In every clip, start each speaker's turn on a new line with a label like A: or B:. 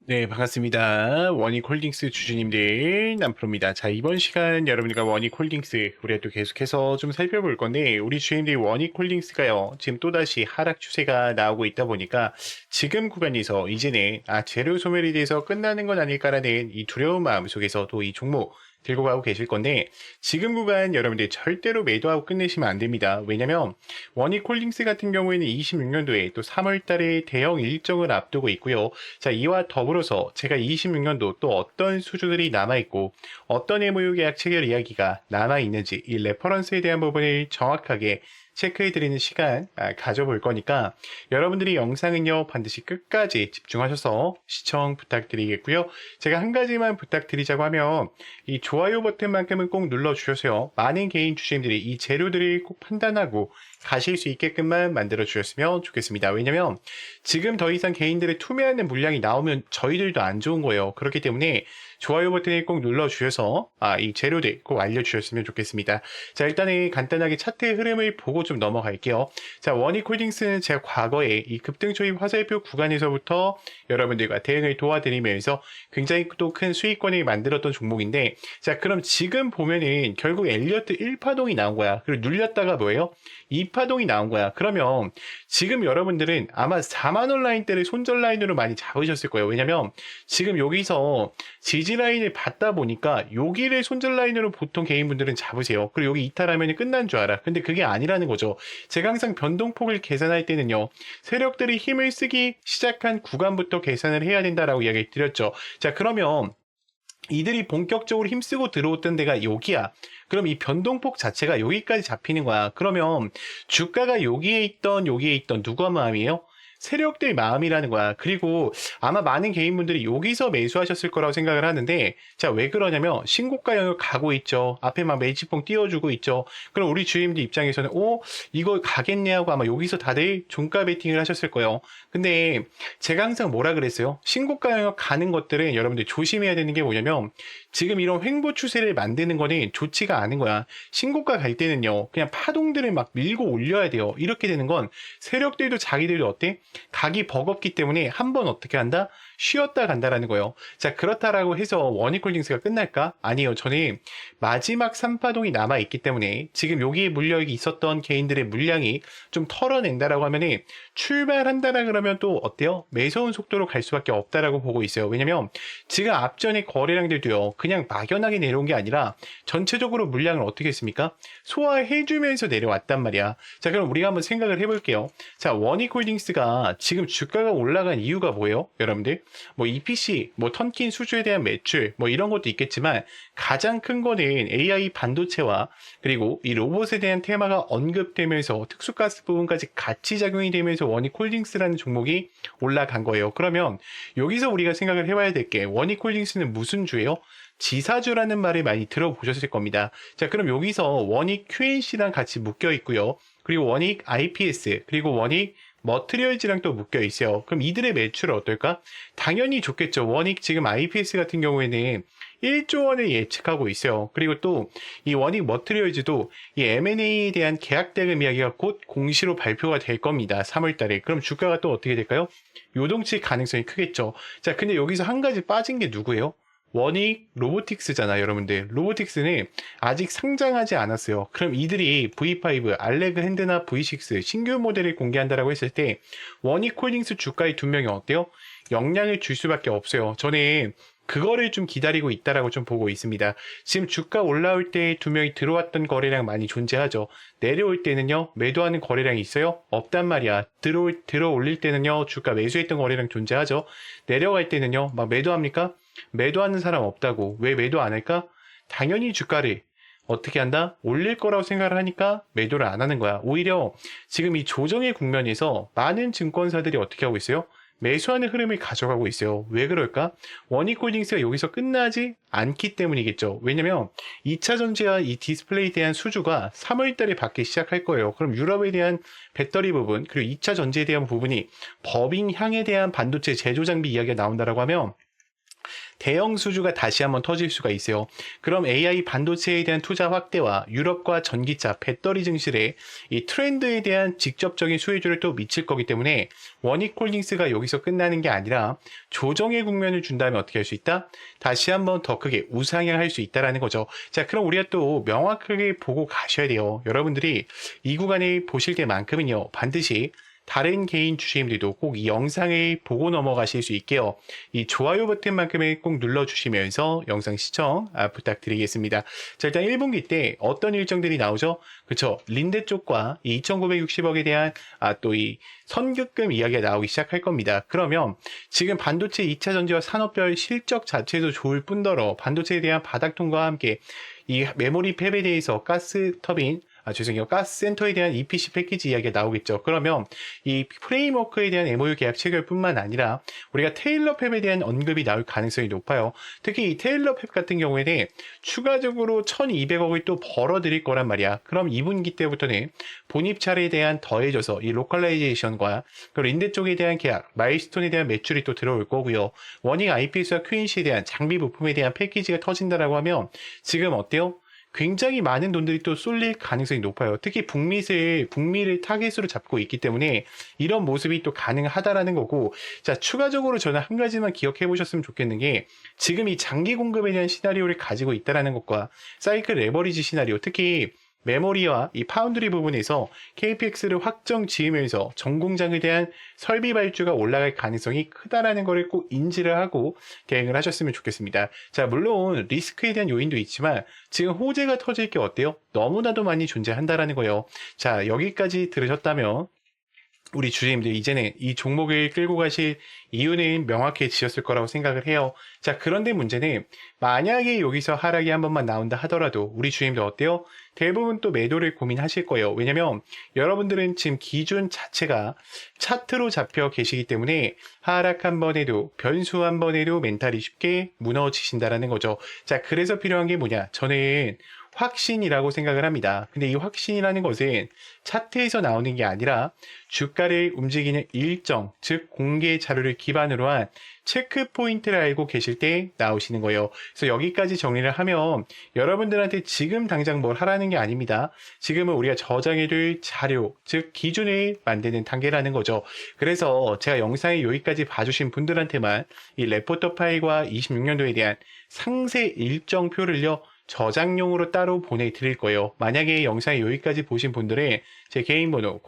A: 네, 반갑습니다. 원익홀딩스 주주님들, 남프로입니다. 자, 이번 시간 여러분들과 원익홀딩스, 우리가 또 계속해서 좀 살펴볼 건데, 우리 주주님들 원익홀딩스가요, 지금 또다시 하락 추세가 나오고 있다 보니까, 지금 구간에서 이제는, 재료 소멸이 돼서 끝나는 건 아닐까라는 이 두려운 마음 속에서 또 이 종목, 들고 가고 계실 건데, 지금 구간 여러분들 절대로 매도하고 끝내시면 안 됩니다. 왜냐면, 원익홀딩스 같은 경우에는 26년도에 또 3월 달에 대형 일정을 앞두고 있고요. 자, 이와 더불어서 제가 26년도 또 어떤 수주들이 남아있고 어떤 MOU 계약 체결 이야기가 남아있는지 이 레퍼런스에 대한 부분을 정확하게 체크해드리는 시간 가져볼 거니까 여러분들이 영상은요 반드시 끝까지 집중하셔서 시청 부탁드리겠고요. 제가 한 가지만 부탁드리자고 하면 이 좋아요 버튼만큼은 꼭 눌러주셔서요. 많은 개인 주주님들이 이 재료들을 꼭 판단하고 가실 수 있게끔만 만들어 주셨으면 좋겠습니다. 왜냐면 지금 더 이상 개인들의 투매하는 물량이 나오면 저희들도 안 좋은 거예요. 그렇기 때문에 좋아요 버튼을 꼭 눌러주셔서 이 재료들 꼭 알려주셨으면 좋겠습니다. 자, 일단은 간단하게 차트의 흐름을 보고 좀 넘어갈게요. 자, 원익홀딩스는 제가 과거에 이 급등 초입 화살표 구간에서부터 여러분들과 대응을 도와드리면서 굉장히 또 큰 수익권을 만들었던 종목인데, 자, 그럼 지금 보면은 결국 엘리어트 1파동이 나온 거야. 그리고 눌렸다가 뭐예요? 2파동이 나온 거야. 그러면 지금 여러분들은 아마 4만원 라인대를 손절 라인으로 많이 잡으셨을 거예요. 왜냐면 지금 여기서 지지 라인을 받다 보니까 여기를 손절 라인으로 보통 개인분들은 잡으세요. 그리고 여기 이탈하면 끝난 줄 알아. 근데 그게 아니라는 거죠. 제가 항상 변동폭을 계산할 때는요. 세력들이 힘을 쓰기 시작한 구간부터 계산을 해야 된다라고 이야기 드렸죠. 자, 그러면 이들이 본격적으로 힘쓰고 들어왔던 데가 여기야. 그럼 이 변동폭 자체가 여기까지 잡히는 거야. 그러면 주가가 여기에 있던 누가 마음이에요? 세력들 마음이라는 거야. 그리고 아마 많은 개인분들이 여기서 매수하셨을 거라고 생각을 하는데, 자, 왜 그러냐면 신고가 영역 가고 있죠. 앞에 막 매집봉 띄워주고 있죠. 그럼 우리 주임들 입장에서는 이거 가겠네 하고 아마 여기서 다들 종가 베팅을 하셨을 거예요. 근데 제가 항상 뭐라 그랬어요? 신고가 영역 가는 것들은 여러분들 조심해야 되는 게 뭐냐면 지금 이런 횡보 추세를 만드는 거는 좋지가 않은 거야. 신고가 갈 때는요, 그냥 파동들을 막 밀고 올려야 돼요. 이렇게 되는 건 세력들도 자기들도 어때? 각이 버겁기 때문에 한번 어떻게 한다? 쉬었다 간다라는 거예요. 자, 그렇다라고 해서 원익홀딩스가 끝날까? 아니요. 저는 마지막 3파동이 남아있기 때문에 지금 여기에 물려 있었던 개인들의 물량이 좀 털어낸다라고 하면은 출발한다라 그러면 또 어때요? 매서운 속도로 갈 수밖에 없다라고 보고 있어요. 왜냐면 지금 앞전에 거래량들도요. 그냥 막연하게 내려온 게 아니라 전체적으로 물량을 어떻게 했습니까? 소화해주면서 내려왔단 말이야. 자, 그럼 우리가 한번 생각을 해볼게요. 자, 원익홀딩스가 지금 주가가 올라간 이유가 뭐예요? 여러분들? 뭐 EPC, 뭐 턴킨 수주에 대한 매출, 뭐 이런 것도 있겠지만 가장 큰 거는 AI 반도체와 그리고 이 로봇에 대한 테마가 언급되면서 특수가스 부분까지 같이 작용이 되면서 원익홀딩스라는 종목이 올라간 거예요. 그러면 여기서 우리가 생각을 해봐야 될 게 원익홀딩스는 무슨 주예요? 지사주라는 말을 많이 들어보셨을 겁니다. 자, 그럼 여기서 원익 QNC랑 같이 묶여 있고요. 그리고 원익 IPS, 그리고 원익 머트리얼즈랑 또 묶여 있어요. 그럼 이들의 매출은 어떨까? 당연히 좋겠죠. 원익 지금 IPS 같은 경우에는 1조 원을 예측하고 있어요. 그리고 또 이 원익 머트리얼즈도 이 M&A에 대한 계약 대금 이야기가 곧 공시로 발표가 될 겁니다. 3월 달에. 그럼 주가가 또 어떻게 될까요? 요동칠 가능성이 크겠죠. 자, 근데 여기서 한 가지 빠진 게 누구예요? 원익 로보틱스잖아, 여러분들. 로보틱스는 아직 상장하지 않았어요. 그럼 이들이 V5, 알레그 핸드나 V6 신규 모델을 공개한다라고 했을 때 원익 홀딩스 주가의 두 명이 어때요? 영향을 줄 수밖에 없어요. 저는 그거를 좀 기다리고 있다라고 좀 보고 있습니다. 지금 주가 올라올 때 두 명이 들어왔던 거래량 많이 존재하죠. 내려올 때는요, 매도하는 거래량이 있어요? 없단 말이야. 들어 올릴 때는요, 주가 매수했던 거래량 존재하죠. 내려갈 때는요, 막 매도합니까? 매도하는 사람 없다고. 왜 매도 안 할까? 당연히 주가를 어떻게 한다? 올릴 거라고 생각을 하니까 매도를 안 하는 거야. 오히려 지금 이 조정의 국면에서 많은 증권사들이 어떻게 하고 있어요? 매수하는 흐름을 가져가고 있어요. 왜 그럴까? 원익홀딩스가 여기서 끝나지 않기 때문이겠죠. 왜냐면 2차 전지와 이 디스플레이에 대한 수주가 3월 달에 받기 시작할 거예요. 그럼 유럽에 대한 배터리 부분, 그리고 2차 전지에 대한 부분이 법인 향에 대한 반도체 제조 장비 이야기가 나온다라고 하면 대형 수주가 다시 한번 터질 수가 있어요. 그럼 AI 반도체에 대한 투자 확대와 유럽과 전기차, 배터리 증시의 이 트렌드에 대한 직접적인 수혜주를 또 미칠 거기 때문에 원익홀딩스가 여기서 끝나는 게 아니라 조정의 국면을 준다면 어떻게 할 수 있다? 다시 한번 더 크게 우상향할 수 있다라는 거죠. 자, 그럼 우리가 또 명확하게 보고 가셔야 돼요. 여러분들이 이 구간에 보실 때만큼은요, 반드시 다른 개인 주주님들도 꼭 이 영상을 보고 넘어가실 수 있게요. 이 좋아요 버튼만큼을 꼭 눌러주시면서 영상 시청 부탁드리겠습니다. 자, 일단 1분기 때 어떤 일정들이 나오죠? 그쵸. 린데 쪽과 이 2,960억에 대한 또 이 선급금 이야기가 나오기 시작할 겁니다. 그러면 지금 반도체 2차 전지와 산업별 실적 자체도 좋을 뿐더러 반도체에 대한 바닥 통과와 함께 이 메모리 팹에 대해서 가스 터빈 죄송해요. 가스센터에 대한 EPC 패키지 이야기가 나오겠죠. 그러면 이 프레임워크에 대한 MOU 계약 체결뿐만 아니라 우리가 테일러 팹에 대한 언급이 나올 가능성이 높아요. 특히 이 테일러 팹 같은 경우에는 추가적으로 1,200억을 또 벌어들일 거란 말이야. 그럼 2분기 때부터는 본입찰에 대한 더해져서 이 로컬라이제이션과 그리고 린데 쪽에 대한 계약, 마일스톤에 대한 매출이 또 들어올 거고요. 워닝 IPS와 QNC에 대한 장비 부품에 대한 패키지가 터진다라고 하면 지금 어때요? 굉장히 많은 돈들이 또 쏠릴 가능성이 높아요. 특히 북미를 타겟으로 잡고 있기 때문에 이런 모습이 또 가능하다라는 거고, 자, 추가적으로 저는 한 가지만 기억해 보셨으면 좋겠는 게 지금 이 장기 공급에 대한 시나리오를 가지고 있다라는 것과 사이클 레버리지 시나리오, 특히 메모리와 이 파운드리 부분에서 KPX를 확정 지으면서 전공장에 대한 설비 발주가 올라갈 가능성이 크다라는 것을 꼭 인지를 하고 대응을 하셨으면 좋겠습니다. 자, 물론 리스크에 대한 요인도 있지만 지금 호재가 터질 게 어때요? 너무나도 많이 존재한다라는 거예요. 자, 여기까지 들으셨다면 우리 주주님들 이제는 이 종목을 끌고 가실 이유는 명확해지셨을 거라고 생각을 해요. 자, 그런데 문제는 만약에 여기서 하락이 한 번만 나온다 하더라도 우리 주주님들 어때요? 대부분 또 매도를 고민하실 거예요. 왜냐면 여러분들은 지금 기준 자체가 차트로 잡혀 계시기 때문에 하락 한 번에도 변수 한 번에도 멘탈이 쉽게 무너지신다라는 거죠. 자, 그래서 필요한 게 뭐냐? 저는 확신이라고 생각을 합니다. 근데 이 확신이라는 것은 차트에서 나오는 게 아니라 주가를 움직이는 일정, 즉 공개 자료를 기반으로 한 체크 포인트를 알고 계실 때 나오시는 거예요. 그래서 여기까지 정리를 하면 여러분들한테 지금 당장 뭘 하라는 게 아닙니다. 지금은 우리가 저장해둘 자료, 즉 기준을 만드는 단계라는 거죠. 그래서 제가 영상에 여기까지 봐주신 분들한테만 이 레포터 파일과 26년도에 대한 상세 일정표를요, 저장용으로 따로 보내드릴 거예요. 만약에 영상에 여기까지 보신 분들은 제 개인 번호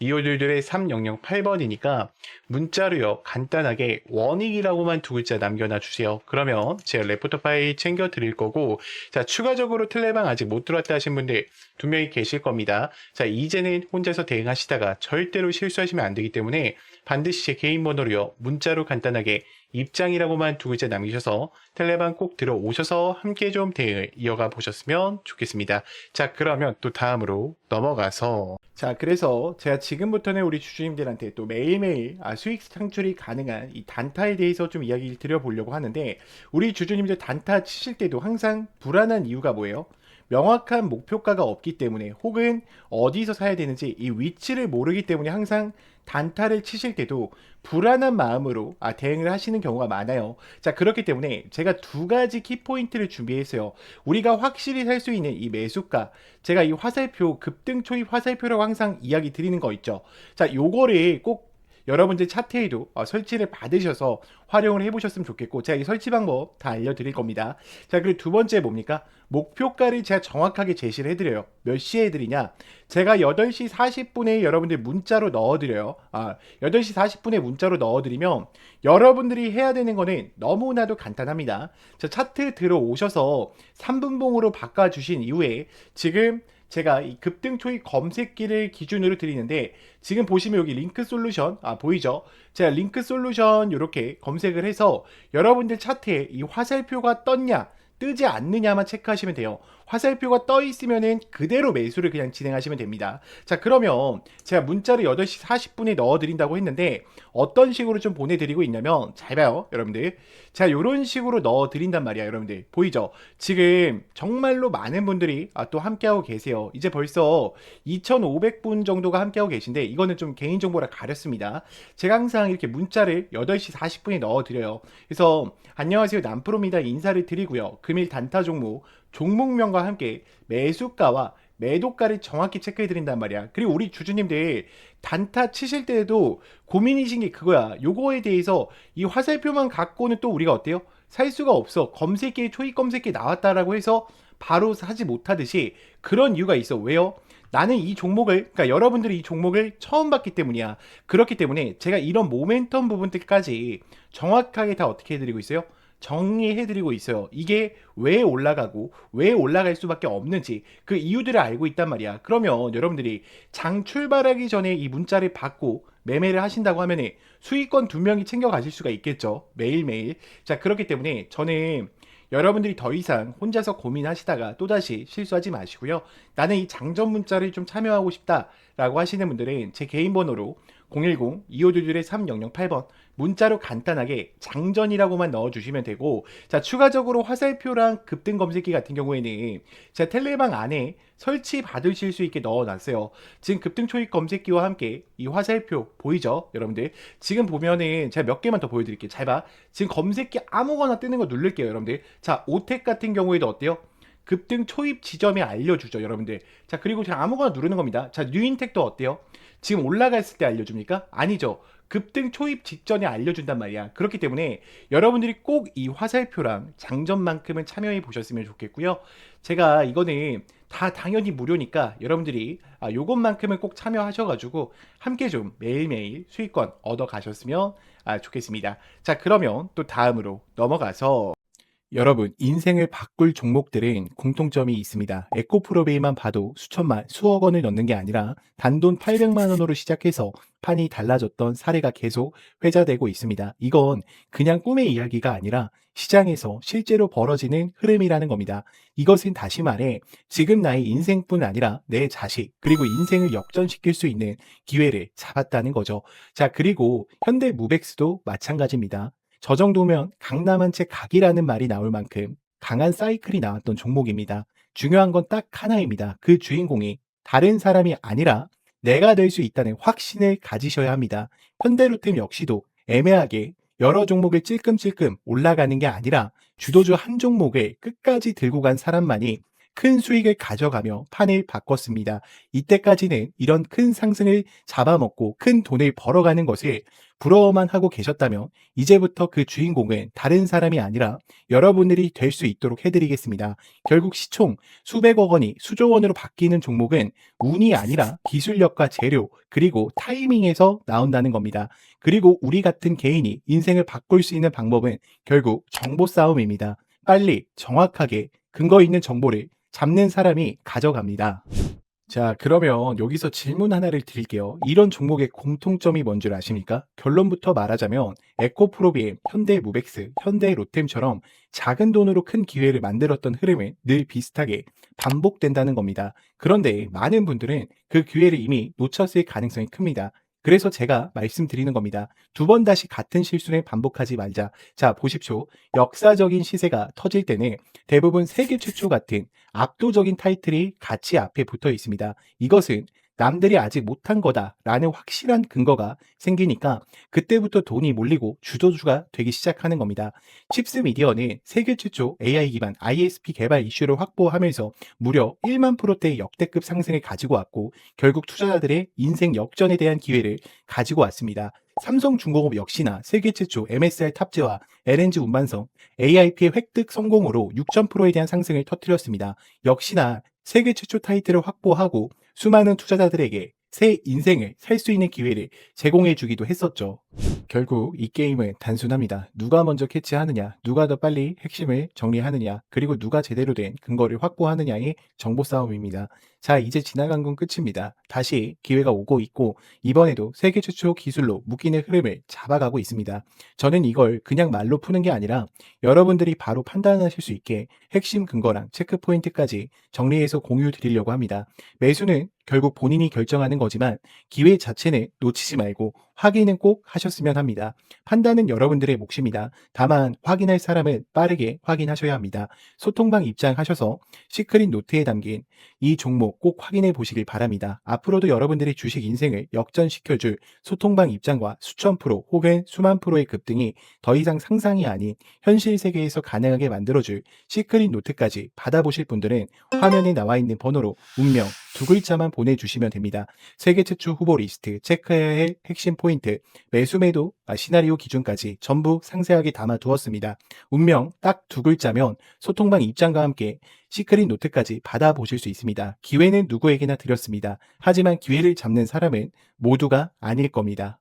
A: 010-2522-3008번이니까 문자로요, 간단하게 원익이라고만 두 글자 남겨놔 주세요. 그러면 제가 레포터 파일 챙겨 드릴 거고, 자, 추가적으로 텔레방 아직 못 들어왔다 하신 분들 2명이 계실 겁니다. 자, 이제는 혼자서 대응하시다가 절대로 실수하시면 안 되기 때문에 반드시 제 개인 번호로요, 문자로 간단하게 입장이라고만 두 글자 남기셔서 텔레방 꼭 들어오셔서 함께 좀 대응을 이어가 보셨으면 좋겠습니다. 자, 그러면 또 다음으로 넘어가서, 자, 그래서 제가 지금부터는 우리 주주님들한테 또 매일매일 수익 창출이 가능한 이 단타에 대해서 좀 이야기를 드려보려고 하는데, 우리 주주님들 단타 치실 때도 항상 불안한 이유가 뭐예요? 명확한 목표가가 없기 때문에, 혹은 어디서 사야 되는지 이 위치를 모르기 때문에 항상 단타를 치실 때도 불안한 마음으로 대응을 하시는 경우가 많아요. 자, 그렇기 때문에 제가 두 가지 키포인트를 준비했어요. 우리가 확실히 살 수 있는 이 매수가, 제가 이 화살표, 급등 초입 화살표라고 항상 이야기 드리는 거 있죠. 자, 요거를 꼭 여러분들 차트에도 설치를 받으셔서 활용을 해보셨으면 좋겠고, 제가 이 설치 방법 다 알려드릴 겁니다. 자, 그리고 두 번째 뭡니까? 목표가를 제가 정확하게 제시를 해드려요. 몇 시에 해드리냐? 제가 8시 40분에 여러분들 문자로 넣어드려요. 8시 40분에 문자로 넣어드리면 여러분들이 해야 되는 거는 너무나도 간단합니다. 자, 차트 들어오셔서 3분봉으로 바꿔주신 이후에 지금 제가 이 급등 초입 검색기를 기준으로 드리는데, 지금 보시면 여기 링크 솔루션 보이죠? 제가 링크 솔루션 이렇게 검색을 해서 여러분들 차트에 이 화살표가 떴냐 뜨지 않느냐만 체크하시면 돼요.
B: 화살표가 떠 있으면은 그대로 매수를 그냥 진행하시면 됩니다. 자, 그러면 제가 문자를 8시 40분에 넣어드린다고 했는데 어떤 식으로 좀 보내드리고 있냐면 잘 봐요, 여러분들. 자, 이런 식으로 넣어드린단 말이야, 여러분들. 보이죠? 지금 정말로 많은 분들이 또 함께하고 계세요. 이제 벌써 2,500분 정도가 함께하고 계신데 이거는 좀 개인정보라 가렸습니다. 제가 항상 이렇게 문자를 8시 40분에 넣어드려요. 그래서 안녕하세요, 남프로입니다 인사를 드리고요. 금일 단타 종목, 종목명과 함께 매수가와 매도가를 정확히 체크해 드린단 말이야. 그리고 우리 주주님들 단타 치실 때에도 고민이신 게 그거야. 요거에 대해서 이 화살표만 갖고는 또 우리가 어때요? 살 수가 없어. 검색기에 초입 검색기 나왔다라고 해서 바로 사지 못하듯이 그런 이유가 있어. 왜요? 나는 이 종목을, 그러니까 여러분들이 이 종목을 처음 봤기 때문이야. 그렇기 때문에 제가 이런 모멘텀 부분들까지 정확하게 다 어떻게 해드리고 있어요? 정리해드리고 있어요. 이게 왜 올라가고 왜 올라갈 수밖에 없는지 그 이유들을 알고 있단 말이야. 그러면 여러분들이 장 출발하기 전에 이 문자를 받고 매매를 하신다고 하면 수익권 2명이 챙겨가실 수가 있겠죠. 매일매일. 자, 그렇기 때문에 저는 여러분들이 더 이상 혼자서 고민하시다가 또다시 실수하지 마시고요. 나는 이 장전 문자를 좀 참여하고 싶다라고 하시는 분들은 제 개인 번호로 010-2522-3008번 문자로 간단하게 장전이라고만 넣어주시면 되고, 자, 추가적으로 화살표랑 급등 검색기 같은 경우에는 제가 텔레방 안에 설치 받으실 수 있게 넣어놨어요. 지금 급등 초입 검색기와 함께 이 화살표 보이죠, 여러분들? 지금 보면은 제가 몇 개만 더 보여드릴게요. 잘 봐. 지금 검색기 아무거나 뜨는 거 누를게요, 여러분들. 자, 오텍 같은 경우에도 어때요? 급등 초입 지점에 알려주죠, 여러분들. 자, 그리고 그냥 아무거나 누르는 겁니다. 자, 뉴인텍도 어때요? 지금 올라갔을 때 알려줍니까? 아니죠. 급등 초입 직전에 알려준단 말이야. 그렇기 때문에 여러분들이 꼭 이 화살표랑 장전만큼은 참여해 보셨으면 좋겠고요. 제가 이거는 다 당연히 무료니까 여러분들이 요것만큼은 꼭 참여하셔가지고 함께 좀 매일매일 수익권 얻어 가셨으면 좋겠습니다. 자, 그러면 또 다음으로 넘어가서 여러분, 인생을 바꿀 종목들은 공통점이 있습니다. 에코프로베이만 봐도 수천만, 수억 원을 넣는 게 아니라 단돈 800만 원으로 시작해서 판이 달라졌던 사례가 계속 회자되고 있습니다. 이건 그냥 꿈의 이야기가 아니라 시장에서 실제로 벌어지는 흐름이라는 겁니다. 이것은 다시 말해 지금 나의 인생뿐 아니라 내 자식, 그리고 인생을 역전시킬 수 있는 기회를 잡았다는 거죠. 자, 그리고 현대무백스도 마찬가지입니다. 저 정도면 강남 한 채 각이라는 말이 나올 만큼 강한 사이클이 나왔던 종목입니다. 중요한 건 딱 하나입니다. 그 주인공이 다른 사람이 아니라 내가 될 수 있다는 확신을 가지셔야 합니다. 현대로템 역시도 애매하게 여러 종목을 찔끔찔끔 올라가는 게 아니라 주도주 한 종목을 끝까지 들고 간 사람만이 큰 수익을 가져가며 판을 바꿨습니다. 이때까지는 이런 큰 상승을 잡아먹고 큰 돈을 벌어가는 것을 부러워만 하고 계셨다면 이제부터 그 주인공은 다른 사람이 아니라 여러분들이 될 수 있도록 해드리겠습니다. 결국 시총 수백억 원이 수조 원으로 바뀌는 종목은 운이 아니라 기술력과 재료 그리고 타이밍에서 나온다는 겁니다. 그리고 우리 같은 개인이 인생을 바꿀 수 있는 방법은 결국 정보 싸움입니다. 빨리 정확하게 근거 있는 정보를 잡는 사람이 가져갑니다. 자, 그러면 여기서 질문 하나를 드릴게요. 이런 종목의 공통점이 뭔 줄 아십니까? 결론부터 말하자면 에코프로비엠, 현대무백스, 현대로템처럼 작은 돈으로 큰 기회를 만들었던 흐름은 늘 비슷하게 반복된다는 겁니다. 그런데 많은 분들은 그 기회를 이미 놓쳤을 가능성이 큽니다. 그래서 제가 말씀드리는 겁니다. 두 번 다시 같은 실수를 반복하지 말자. 자, 보십시오. 역사적인 시세가 터질 때는 대부분 세계 최초 같은 압도적인 타이틀이 같이 앞에 붙어 있습니다. 이것은 남들이 아직 못한 거다라는 확실한 근거가 생기니까 그때부터 돈이 몰리고 주도주가 되기 시작하는 겁니다. 칩스 미디어는 세계 최초 AI 기반 ISP 개발 이슈를 확보하면서 무려 1만 프로대의 역대급 상승을 가지고 왔고 결국 투자자들의 인생 역전에 대한 기회를 가지고 왔습니다. 삼성중공업 역시나 세계 최초 MSR 탑재와 LNG 운반성, AIP의 획득 성공으로 6,000%에 대한 상승을 터뜨렸습니다. 역시나 세계 최초 타이틀을 확보하고 수많은 투자자들에게 새 인생을 살 수 있는 기회를 제공해 주기도 했었죠. 결국 이 게임은 단순합니다. 누가 먼저 캐치하느냐, 누가 더 빨리 핵심을 정리하느냐, 그리고 누가 제대로 된 근거를 확보하느냐의 정보 싸움입니다. 자, 이제 지나간 건 끝입니다. 다시 기회가 오고 있고, 이번에도 세계 최초 기술로 묶이는 흐름을 잡아가고 있습니다. 저는 이걸 그냥 말로 푸는 게 아니라 여러분들이 바로 판단하실 수 있게 핵심 근거랑 체크 포인트까지 정리해서 공유 드리려고 합니다. 매수는 결국 본인이 결정하는 거지만 기회 자체는 놓치지 말고 확인은 꼭 하셨으면 합니다. 판단은 여러분들의 몫입니다. 다만 확인할 사람은 빠르게 확인하셔야 합니다. 소통방 입장하셔서 시크릿 노트에 담긴 이 종목 꼭 확인해 보시길 바랍니다. 앞으로도 여러분들의 주식 인생을 역전시켜줄 소통방 입장과 수천 프로 혹은 수만 프로의 급등이 더 이상 상상이 아닌 현실 세계에서 가능하게 만들어줄 시크릿 노트까지 받아보실 분들은 화면에 나와 있는 번호로 운명 두 글자만 보내주시면 됩니다. 세계 최초 후보 리스트, 체크해야 할 핵심 포인트, 매수 매도, 시나리오 기준까지 전부 상세하게 담아두었습니다. 운명 딱 두 글자면 소통방 입장과 함께 시크릿 노트까지 받아보실 수 있습니다. 기회는 누구에게나 드렸습니다. 하지만 기회를 잡는 사람은 모두가 아닐 겁니다.